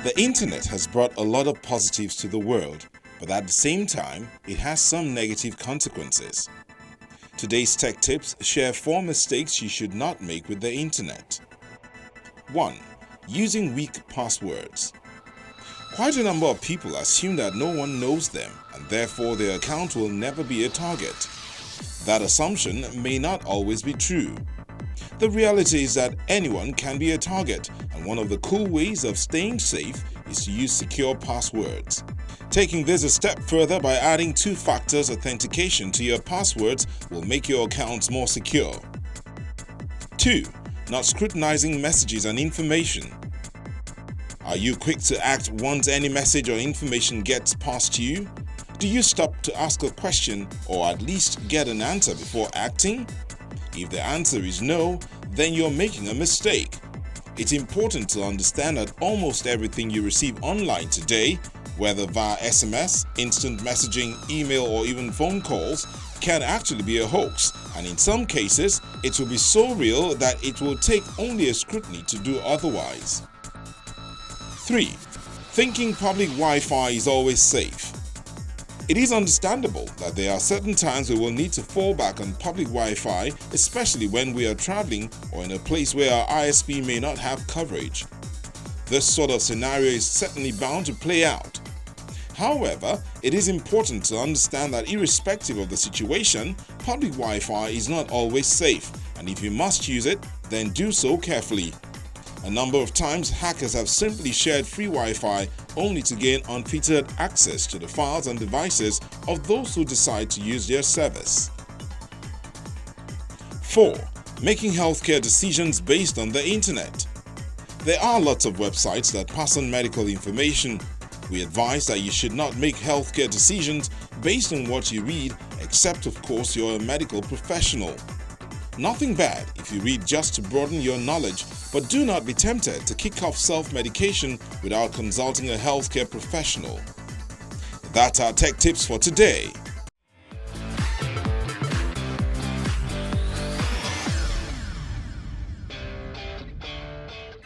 The internet has brought a lot of positives to the world, but at the same time, it has some negative consequences. Today's tech tips share 4 mistakes you should not make with the internet. 1. Using weak passwords. Quite a number of people assume that no one knows them and therefore their account will never be a target. That assumption may not always be true. The reality is that anyone can be a target, and one of the cool ways of staying safe is to use secure passwords. Taking this a step further by adding 2-factor authentication to your passwords will make your accounts more secure. 2. Not scrutinizing messages and information. Are you quick to act once any message or information gets past to you? Do you stop to ask a question or at least get an answer before acting? If the answer is no, then you're making a mistake. It's important to understand that almost everything you receive online today, whether via SMS, instant messaging, email, or even phone calls, can actually be a hoax, and in some cases, it will be so real that it will take only a scrutiny to do otherwise. 3. Thinking public Wi-Fi is always safe. It is understandable that there are certain times we will need to fall back on public Wi-Fi, especially when we are traveling or in a place where our ISP may not have coverage. This sort of scenario is certainly bound to play out. However, it is important to understand that irrespective of the situation, public Wi-Fi is not always safe, and if you must use it, then do so carefully. A number of times, hackers have simply shared free Wi-Fi only to gain unfettered access to the files and devices of those who decide to use their service. 4. Making healthcare decisions based on the internet. There are lots of websites that pass on medical information. We advise that you should not make healthcare decisions based on what you read, except of course you're a medical professional. Nothing bad if you read just to broaden your knowledge, but do not be tempted to kick off self-medication without consulting a healthcare professional. That's our tech tips for today.